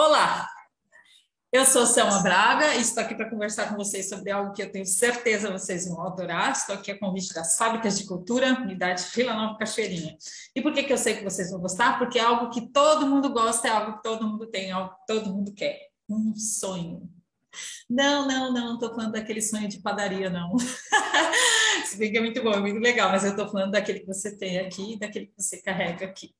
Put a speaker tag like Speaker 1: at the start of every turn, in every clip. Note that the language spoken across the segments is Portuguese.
Speaker 1: Olá, eu sou Selma Braga e estou aqui para conversar com vocês sobre algo que eu tenho certeza vocês vão adorar. Estou aqui a convite das Fábricas de Cultura, unidade Vila Nova Cachoeirinha. E por que eu sei que vocês vão gostar? Porque é algo que todo mundo gosta, é algo que todo mundo tem, é algo que todo mundo quer. Um sonho. Não estou falando daquele sonho de padaria, não. Se bem que é muito bom, é muito legal, mas eu estou falando daquele que você tem aqui e daquele que você carrega aqui.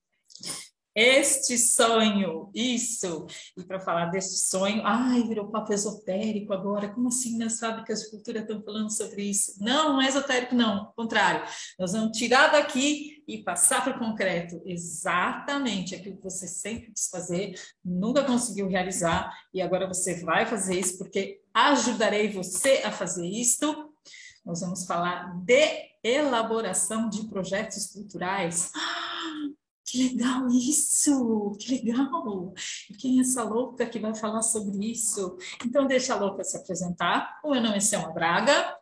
Speaker 1: Este sonho, isso. E para falar deste sonho, virou papo esotérico agora. Como assim nas fábricas de cultura estão falando sobre isso? Não é esotérico, não. Ao contrário, nós vamos tirar daqui e passar para o concreto. Exatamente aquilo que você sempre quis fazer, nunca conseguiu realizar, e agora você vai fazer isso, porque ajudarei você a fazer isto. Nós vamos falar de elaboração de projetos culturais. Que legal isso! Que legal! E quem é essa louca que vai falar sobre isso? Então, deixa a louca se apresentar. O meu nome é Selma Braga,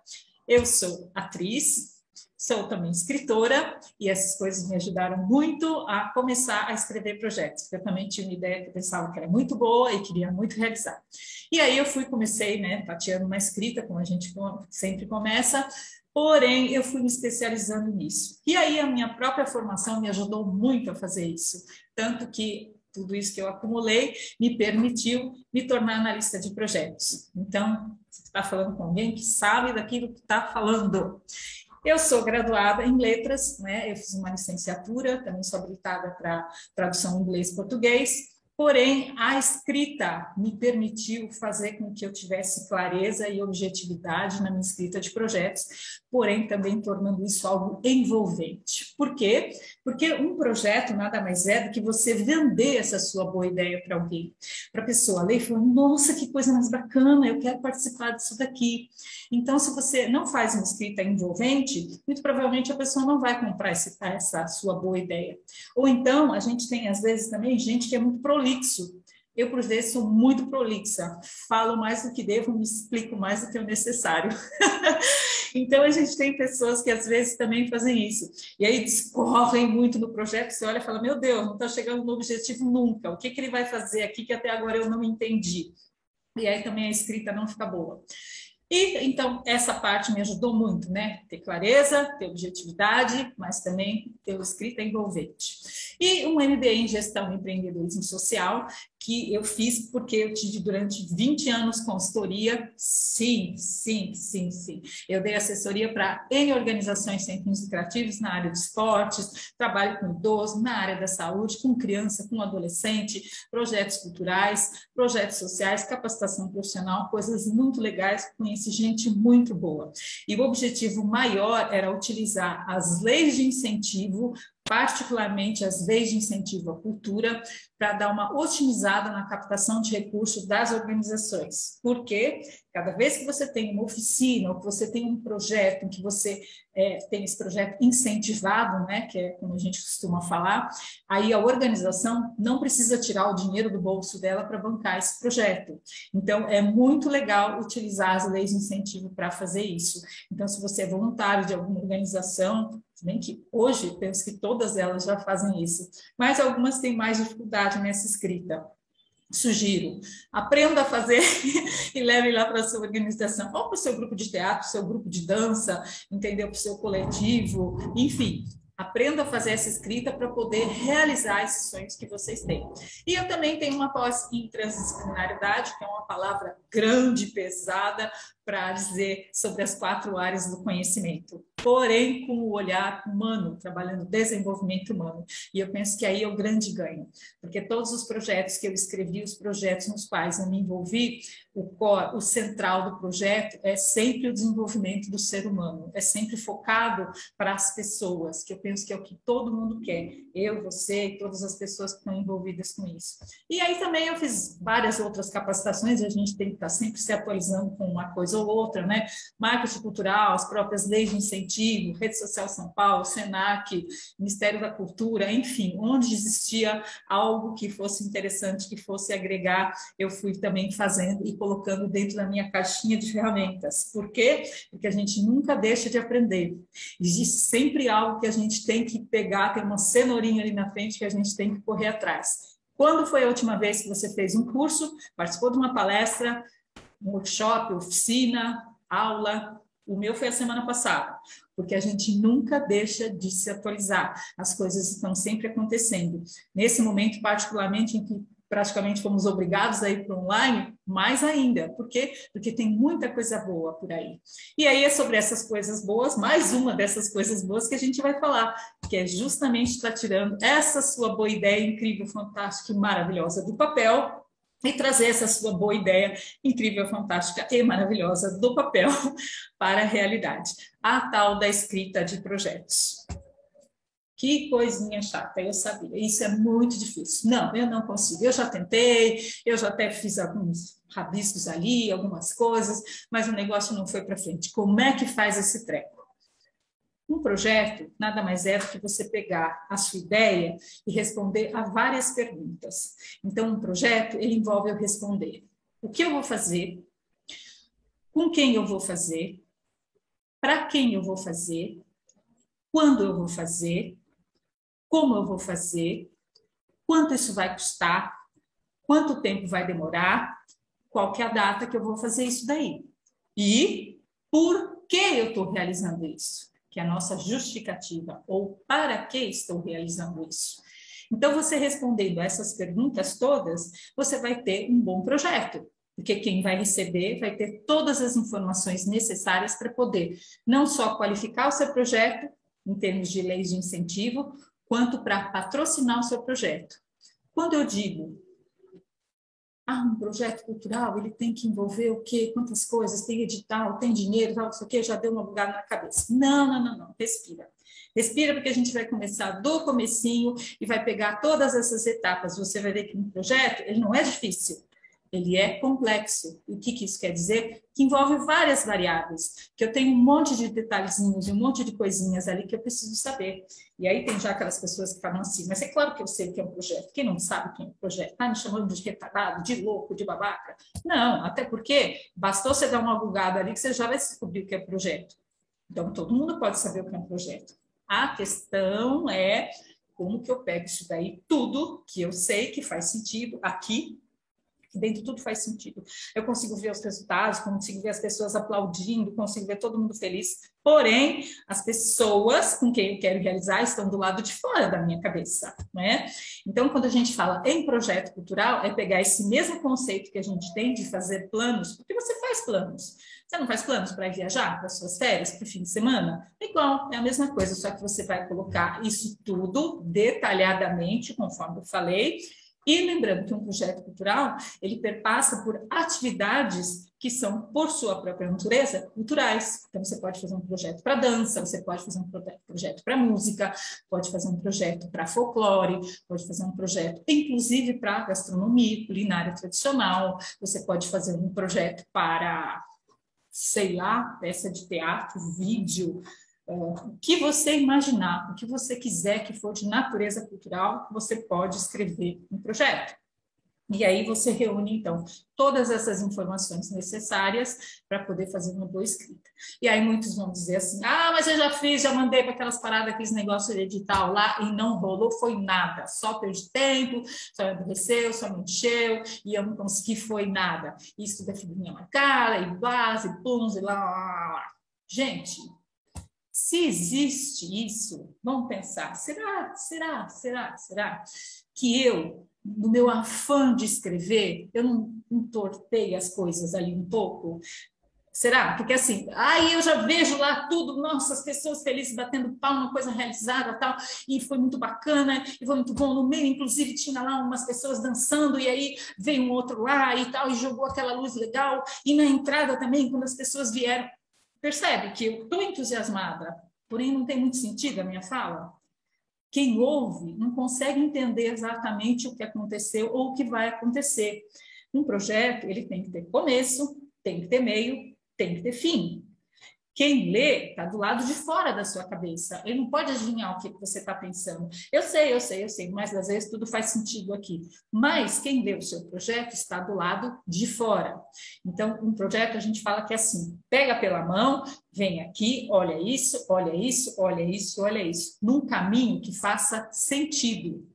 Speaker 1: eu sou atriz, sou também escritora, e essas coisas me ajudaram muito a começar a escrever projetos, porque eu também tinha uma ideia que eu pensava que era muito boa e queria muito realizar. E aí eu comecei, né, tateando uma escrita, como a gente sempre começa. Porém, eu fui me especializando nisso. E aí a minha própria formação me ajudou muito a fazer isso. Tanto que tudo isso que eu acumulei me permitiu me tornar analista de projetos. Então, você está falando com alguém que sabe daquilo que está falando. Eu sou graduada em letras, né? Eu fiz uma licenciatura, também sou habilitada para tradução inglês-português. Porém, a escrita me permitiu fazer com que eu tivesse clareza e objetividade na minha escrita de projetos, porém também tornando isso algo envolvente. Por quê? Porque um projeto nada mais é do que você vender essa sua boa ideia para alguém, para a pessoa ler e falar, nossa, que coisa mais bacana, eu quero participar disso daqui. Então, se você não faz uma escrita envolvente, muito provavelmente a pessoa não vai comprar essa sua boa ideia. Ou então, a gente tem, às vezes, também gente que é muito prolixo. Eu, por vezes, sou muito prolixa, falo mais do que devo, me explico mais do que o necessário. Então, a gente tem pessoas que, às vezes, também fazem isso. E aí, discorrem muito no projeto, você olha e fala, meu Deus, não está chegando no objetivo nunca. O que ele vai fazer aqui que até agora eu não entendi? E aí também a escrita não fica boa. E, então, essa parte me ajudou muito, né? Ter clareza, ter objetividade, mas também ter escrita envolvente. E um MBA em Gestão e Empreendedorismo Social, que eu fiz porque eu tive durante 20 anos consultoria. Sim. Eu dei assessoria para N organizações sem fins lucrativos na área de esportes, trabalho com idoso, na área da saúde, com criança, com adolescente, projetos culturais, projetos sociais, capacitação profissional, coisas muito legais, conheci gente muito boa. E o objetivo maior era utilizar as leis de incentivo, particularmente as leis de incentivo à cultura, para dar uma otimizada na captação de recursos das organizações. Porque cada vez que você tem uma oficina ou que você tem um projeto em que você tem esse projeto incentivado, né, que é como a gente costuma falar, aí a organização não precisa tirar o dinheiro do bolso dela para bancar esse projeto. Então, é muito legal utilizar as leis de incentivo para fazer isso. Então, se você é voluntário de alguma organização, bem que hoje penso que todas elas já fazem isso, mas algumas têm mais dificuldade nessa escrita. Sugiro, aprenda a fazer e leve lá para a sua organização, ou para o seu grupo de teatro, para o seu grupo de dança, entendeu? Para o seu coletivo, enfim. Aprenda a fazer essa escrita para poder realizar esses sonhos que vocês têm. E eu também tenho uma pós em transdisciplinaridade, que é uma palavra grande, pesada, para dizer sobre as 4 áreas do conhecimento. Porém, com o olhar humano, trabalhando desenvolvimento humano. E eu penso que aí é o grande ganho, porque todos os projetos que eu escrevi, os projetos nos quais eu me envolvi, o central do projeto é sempre o desenvolvimento do ser humano, é sempre focado para as pessoas, que eu penso que é o que todo mundo quer, eu, você e todas as pessoas que estão envolvidas com isso. E aí também eu fiz várias outras capacitações, a gente tem que estar sempre se atualizando com uma coisa ou outra, né? Marketing cultural, as próprias leis de incentivo, Rede Social São Paulo, Senac, Ministério da Cultura, enfim, onde existia algo que fosse interessante, que fosse agregar, eu fui também fazendo e colocando dentro da minha caixinha de ferramentas. Por quê? Porque a gente nunca deixa de aprender. Existe sempre algo que a gente tem que pegar, tem uma cenourinha ali na frente que a gente tem que correr atrás. Quando foi a última vez que você fez um curso, participou de uma palestra, um workshop, oficina, aula? O meu foi a semana passada, porque a gente nunca deixa de se atualizar. As coisas estão sempre acontecendo. Nesse momento, particularmente, em que praticamente fomos obrigados a ir para online, mais ainda. Por quê? Porque tem muita coisa boa por aí. E aí é sobre essas coisas boas, mais uma dessas coisas boas que a gente vai falar, que é justamente estar tirando essa sua boa ideia incrível, fantástica e maravilhosa do papel e trazer essa sua boa ideia incrível, fantástica e maravilhosa do papel para a realidade. A tal da escrita de projetos. Que coisinha chata, eu sabia. Isso é muito difícil. Não, eu não consigo. Eu já tentei, eu já até fiz alguns rabiscos ali, algumas coisas, mas o negócio não foi para frente. Como é que faz esse treco? Um projeto nada mais é do que você pegar a sua ideia e responder a várias perguntas. Então, um projeto, ele envolve eu responder o que eu vou fazer, com quem eu vou fazer, para quem eu vou fazer, quando eu vou fazer, como eu vou fazer, quanto isso vai custar, quanto tempo vai demorar, qual que é a data que eu vou fazer isso daí. E por que eu estou realizando isso? Que é a nossa justificativa, ou para que estou realizando isso. Então, você respondendo essas perguntas todas, você vai ter um bom projeto, porque quem vai receber vai ter todas as informações necessárias para poder não só qualificar o seu projeto, em termos de leis de incentivo, quanto para patrocinar o seu projeto. Quando eu digo, um projeto cultural, ele tem que envolver o quê? Quantas coisas? Tem edital, tem dinheiro, tal, não sei o quê, já deu uma bugada na cabeça. Não, respira. Respira, porque a gente vai começar do comecinho e vai pegar todas essas etapas. Você vai ver que um projeto, ele não é difícil. Ele é complexo. E o que isso quer dizer? Que envolve várias variáveis, que eu tenho um monte de detalhezinhos e um monte de coisinhas ali que eu preciso saber. E aí tem já aquelas pessoas que falam assim, mas é claro que eu sei o que é um projeto. Quem não sabe o que é um projeto? Me chamando de retardado, de louco, de babaca? Não, até porque bastou você dar uma bugada ali que você já vai descobrir o que é projeto. Então, todo mundo pode saber o que é um projeto. A questão é como que eu pego isso daí, tudo que eu sei que faz sentido aqui, dentro tudo faz sentido. Eu consigo ver os resultados, consigo ver as pessoas aplaudindo, consigo ver todo mundo feliz. Porém, as pessoas com quem eu quero realizar estão do lado de fora da minha cabeça, né? Então, quando a gente fala em projeto cultural, é pegar esse mesmo conceito que a gente tem de fazer planos, porque você faz planos. Você não faz planos para viajar, para suas férias, para o fim de semana? É igual, é a mesma coisa, só que você vai colocar isso tudo detalhadamente, conforme eu falei. E lembrando que um projeto cultural, ele perpassa por atividades que são, por sua própria natureza, culturais. Então, você pode fazer um projeto para dança, você pode fazer um projeto para música, pode fazer um projeto para folclore, pode fazer um projeto, inclusive, para gastronomia, culinária tradicional, você pode fazer um projeto para, sei lá, peça de teatro, vídeo, o que você imaginar, o que você quiser que for de natureza cultural, você pode escrever um projeto. E aí você reúne, então, todas essas informações necessárias para poder fazer uma boa escrita. E aí muitos vão dizer assim, mas eu já fiz, já mandei para aquelas paradas, aqueles negócios de edital lá, e não rolou, foi nada. Só perdi tempo, só me aborreceu, só me encheu, e eu não consegui, foi nada. Isso tudo é figurinha marcada, e base, e pluns, e lá. Gente, se existe isso, vamos pensar, será que eu, no meu afã de escrever, eu não entortei as coisas ali um pouco? Será? Porque assim, aí eu já vejo lá tudo, nossa, as pessoas felizes batendo palma, coisa realizada tal, e foi muito bacana, e foi muito bom. No meio, inclusive, tinha lá umas pessoas dançando, e aí veio um outro lá e tal, e jogou aquela luz legal, e na entrada também, quando as pessoas vieram, percebe que eu estou entusiasmada, porém não tem muito sentido a minha fala? Quem ouve não consegue entender exatamente o que aconteceu ou o que vai acontecer. Um projeto, ele tem que ter começo, tem que ter meio, tem que ter fim. Quem lê está do lado de fora da sua cabeça. Ele não pode adivinhar o que você está pensando. Eu sei, mas às vezes tudo faz sentido aqui. Mas quem lê o seu projeto está do lado de fora. Então, um projeto a gente fala que é assim, pega pela mão, vem aqui, olha isso, olha isso, olha isso, olha isso. Num caminho que faça sentido.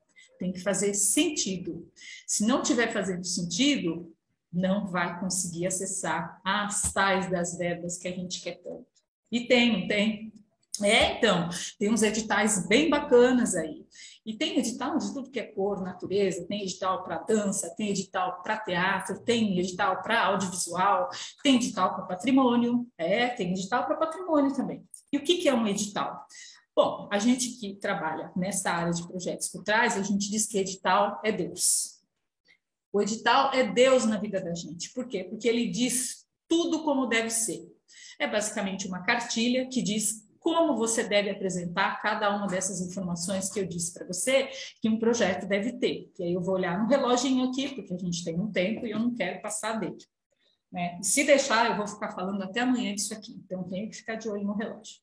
Speaker 1: tem que fazer sentido. Se não tiver fazendo sentido, não vai conseguir acessar as tais das verbas que a gente quer tanto. E tem, não tem? Então, tem uns editais bem bacanas aí. E tem edital de tudo que é cor, natureza, tem edital para dança, tem edital para teatro, tem edital para audiovisual, tem edital para patrimônio, tem edital para patrimônio também. E o que é um edital? Bom, a gente que trabalha nessa área de projetos culturais, a gente diz que edital é Deus. O edital é Deus na vida da gente. Por quê? Porque ele diz tudo como deve ser. É basicamente uma cartilha que diz como você deve apresentar cada uma dessas informações que eu disse para você que um projeto deve ter. E aí eu vou olhar no reloginho aqui, porque a gente tem um tempo e eu não quero passar dele. Né? Se deixar, eu vou ficar falando até amanhã disso aqui. Então, tenho que ficar de olho no relógio.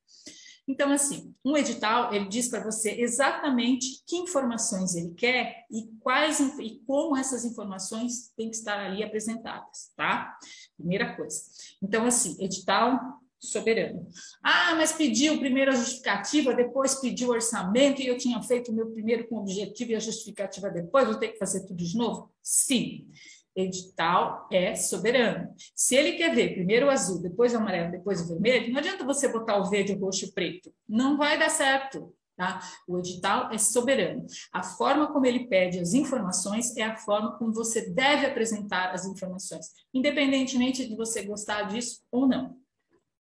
Speaker 1: Então, assim, um edital, ele diz para você exatamente que informações ele quer e como essas informações têm que estar ali apresentadas, tá? Primeira coisa. Então, assim, edital soberano. Ah, mas pediu primeiro a justificativa, depois pediu o orçamento e eu tinha feito o meu primeiro com o objetivo e a justificativa depois, vou ter que fazer tudo de novo? Sim. Edital é soberano. Se ele quer ver primeiro o azul, depois o amarelo, depois o vermelho, não adianta você botar o verde, o roxo e o preto. Não vai dar certo, tá? O edital é soberano. A forma como ele pede as informações é a forma como você deve apresentar as informações, independentemente de você gostar disso ou não.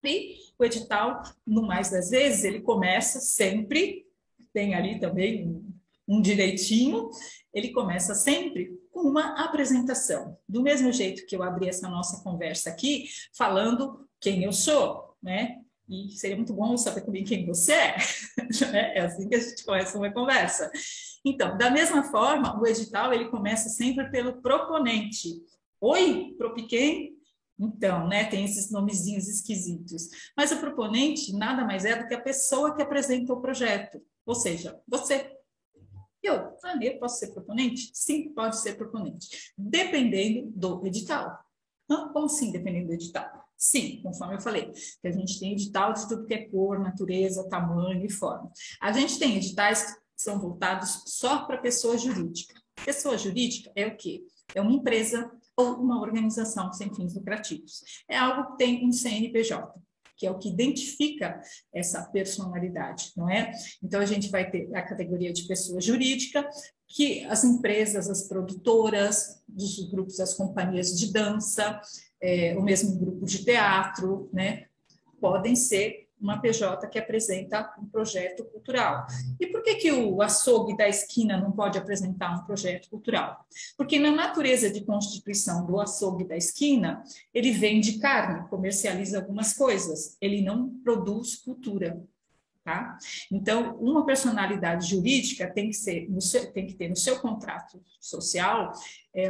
Speaker 1: E o edital, no mais das vezes, ele começa sempre, tem ali também um direitinho, ele começa sempre com uma apresentação. Do mesmo jeito que eu abri essa nossa conversa aqui, falando quem eu sou, né? E seria muito bom saber também quem você é. É assim que a gente começa uma conversa. Então, da mesma forma, o edital, ele começa sempre pelo proponente. Oi, propiquem? Então, né, tem esses nomezinhos esquisitos. Mas o proponente nada mais é do que a pessoa que apresenta o projeto. Ou seja, você. Eu posso ser proponente? Sim, pode ser proponente. Dependendo do edital. Como assim, dependendo do edital? Sim, conforme eu falei, que a gente tem edital de tudo que é cor, natureza, tamanho e forma. A gente tem editais que são voltados só para pessoa jurídica. Pessoa jurídica é o quê? É uma empresa ou uma organização sem fins lucrativos. É algo que tem um CNPJ, que é o que identifica essa personalidade, não é? Então, a gente vai ter a categoria de pessoa jurídica, que as empresas, as produtoras, dos grupos, as companhias de dança, o mesmo grupo de teatro, né? Podem ser uma PJ que apresenta um projeto cultural. E por que o açougue da esquina não pode apresentar um projeto cultural? Porque na natureza de constituição do açougue da esquina, ele vende carne, comercializa algumas coisas, ele não produz cultura. Tá? Então, uma personalidade jurídica tem que ter no seu contrato social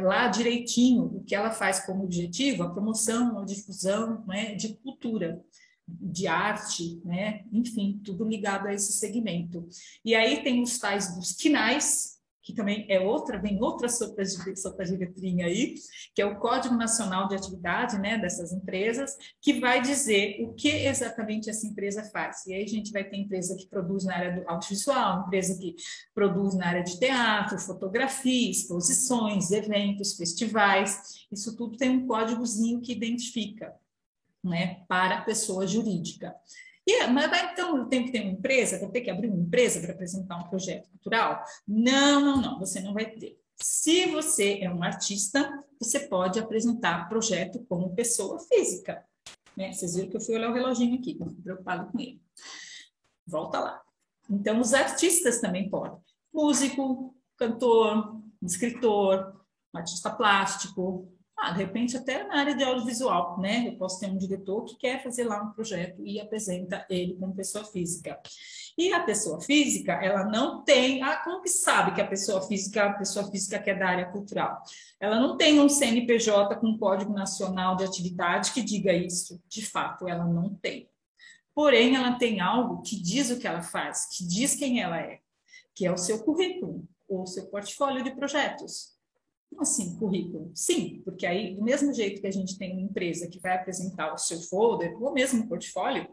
Speaker 1: lá direitinho o que ela faz como objetivo, a promoção, a difusão, né, de cultura, de arte, né? Enfim, tudo ligado a esse segmento. E aí tem os tais dos quinais, que também vem outra sopa de letrinha aí, que é o Código Nacional de Atividade, né, dessas empresas, que vai dizer o que exatamente essa empresa faz. E aí a gente vai ter empresa que produz na área do audiovisual, empresa que produz na área de teatro, fotografia, exposições, eventos, festivais, isso tudo tem um códigozinho que identifica, né, para a pessoa jurídica. Mas então eu tenho que ter uma empresa, vou ter que abrir uma empresa para apresentar um projeto cultural? Não, você não vai ter. Se você é um artista, você pode apresentar projeto como pessoa física. Né? Vocês viram que eu fui olhar o reloginho aqui, não fico preocupado com ele. Volta lá. Então, os artistas também podem. Músico, cantor, escritor, artista plástico, de repente até na área de audiovisual, né? Eu posso ter um diretor que quer fazer lá um projeto e apresenta ele como pessoa física. E a pessoa física, ela não tem... como que sabe que a pessoa física que é da área cultural? Ela não tem um CNPJ com Código Nacional de Atividade que diga isso. De fato, ela não tem. Porém, ela tem algo que diz o que ela faz, que diz quem ela é, que é o seu currículo, ou o seu portfólio de projetos. Como assim, currículo? Sim, porque aí, do mesmo jeito que a gente tem uma empresa que vai apresentar o seu folder, ou mesmo portfólio,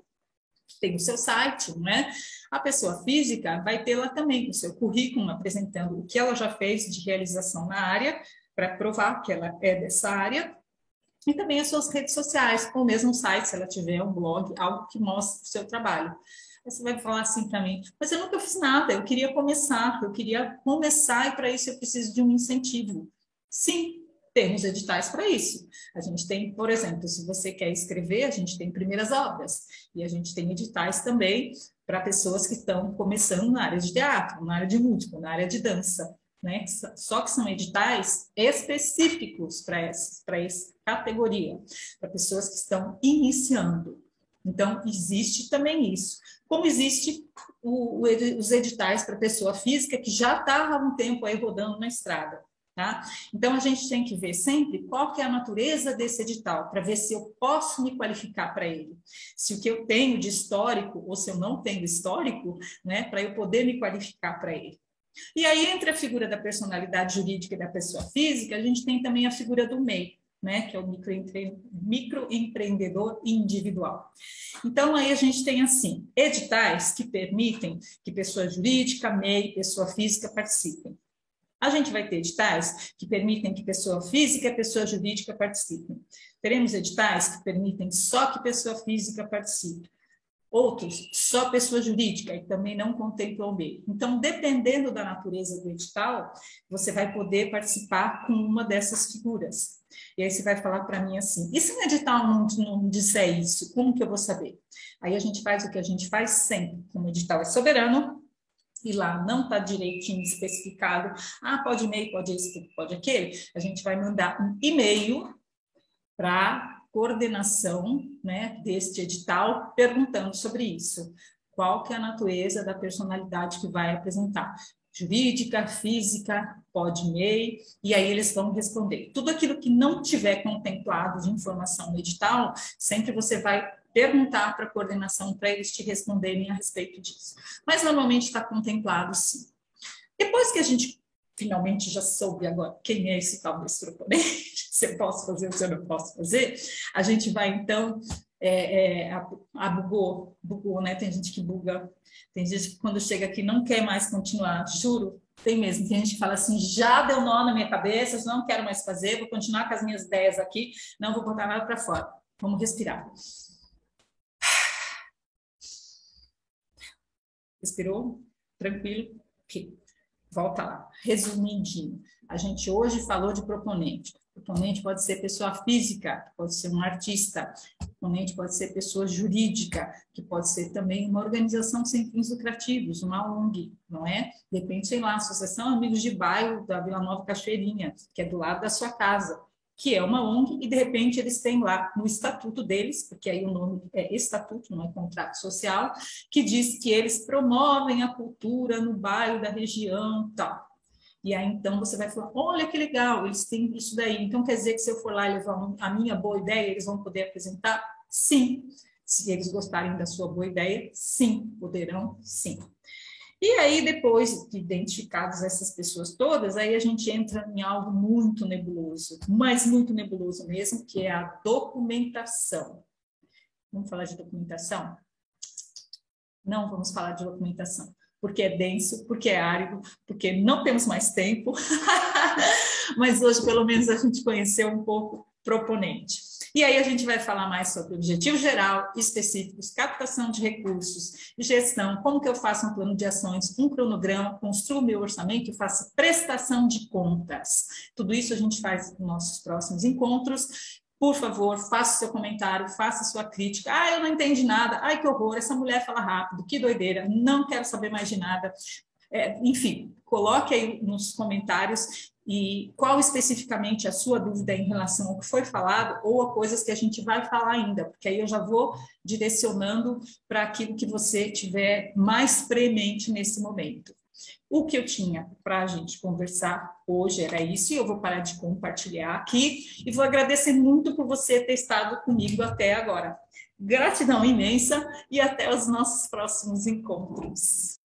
Speaker 1: tem o seu site, né? A pessoa física vai ter lá também o seu currículo apresentando o que ela já fez de realização na área, para provar que ela é dessa área, e também as suas redes sociais, ou mesmo um site, se ela tiver um blog, algo que mostre o seu trabalho. Aí você vai falar assim para mim, mas eu nunca fiz nada, eu queria começar e para isso eu preciso de um incentivo. Sim, temos editais para isso. A gente tem, por exemplo, se você quer escrever, a gente tem primeiras obras, e a gente tem editais também para pessoas que estão começando na área de teatro, na área de música, na área de dança, né? Só que são editais específicos para essa categoria, para pessoas que estão iniciando. Então, existe também isso. Como existe os editais para pessoa física que já está há um tempo aí rodando na estrada. Tá? Então, a gente tem que ver sempre qual que é a natureza desse edital, para ver se eu posso me qualificar para ele. Se o que eu tenho de histórico, ou se eu não tenho histórico, né, para eu poder me qualificar para ele. E aí, entre a figura da personalidade jurídica e da pessoa física, a gente tem também a figura do MEI, né, que é o microempreendedor individual. Então, aí a gente tem, assim, editais que permitem que pessoa jurídica, MEI, pessoa física participem. A gente vai ter editais que permitem que pessoa física e pessoa jurídica participem. Teremos editais que permitem só que pessoa física participe. Outros, só pessoa jurídica, e também não contemplam o MEI. Então, dependendo da natureza do edital, você vai poder participar com uma dessas figuras. E aí você vai falar para mim assim, e se o edital não disser isso, como que eu vou saber? Aí a gente faz o que a gente faz sempre, como o edital é soberano, e lá não está direitinho especificado, pode MEI, pode esse, pode aquele, a gente vai mandar um e-mail para coordenação, né, deste edital, perguntando sobre isso. Qual que é a natureza da personalidade que vai apresentar? Jurídica, física, pode MEI, e aí eles vão responder. Tudo aquilo que não tiver contemplado de informação no edital, sempre você vai perguntar para a coordenação para eles te responderem a respeito disso. Mas normalmente está contemplado, sim. Depois que a gente finalmente já soube agora quem é esse tal desse proponente, se eu posso fazer ou se eu não posso fazer, a gente vai então, bugou, né? Tem gente que buga, tem gente que quando chega aqui não quer mais continuar, juro, tem mesmo, tem gente que fala assim, já deu nó na minha cabeça, não quero mais fazer, vou continuar com as minhas ideias aqui, não vou botar nada para fora. Vamos respirar. Respirou? Tranquilo? Ok. Volta lá. Resumidinho, a gente hoje falou de proponente. Proponente pode ser pessoa física, pode ser um artista. Proponente pode ser pessoa jurídica, que pode ser também uma organização sem fins lucrativos, uma ONG, não é? De repente, sei lá, Associação Amigos de Bairro da Vila Nova Cachoeirinha, que é do lado da sua casa, que é uma ONG, e de repente eles têm lá no estatuto deles, porque aí o nome é estatuto, não é contrato social, que diz que eles promovem a cultura no bairro da região, tal. E aí então você vai falar, olha que legal, eles têm isso daí, então quer dizer que se eu for lá e levar a minha boa ideia, eles vão poder apresentar? Sim. Se eles gostarem da sua boa ideia, sim, poderão, sim. E aí, depois de identificadas essas pessoas todas, aí a gente entra em algo muito nebuloso, mas muito nebuloso mesmo, que é a documentação. Vamos falar de documentação? Não vamos falar de documentação, porque é denso, porque é árido, porque não temos mais tempo, mas hoje, pelo menos, a gente conheceu um pouco proponente. E aí a gente vai falar mais sobre objetivo geral, específicos, captação de recursos, gestão, como que eu faço um plano de ações, um cronograma, construo meu orçamento e faço prestação de contas. Tudo isso a gente faz nos nossos próximos encontros. Por favor, faça seu comentário, faça sua crítica. Eu não entendi nada. Ai, que horror, essa mulher fala rápido, que doideira, não quero saber mais de nada. Enfim, coloque aí nos comentários e qual especificamente a sua dúvida em relação ao que foi falado ou a coisas que a gente vai falar ainda, porque aí eu já vou direcionando para aquilo que você tiver mais premente nesse momento. O que eu tinha para a gente conversar hoje era isso, e eu vou parar de compartilhar aqui e vou agradecer muito por você ter estado comigo até agora. Gratidão imensa e até os nossos próximos encontros.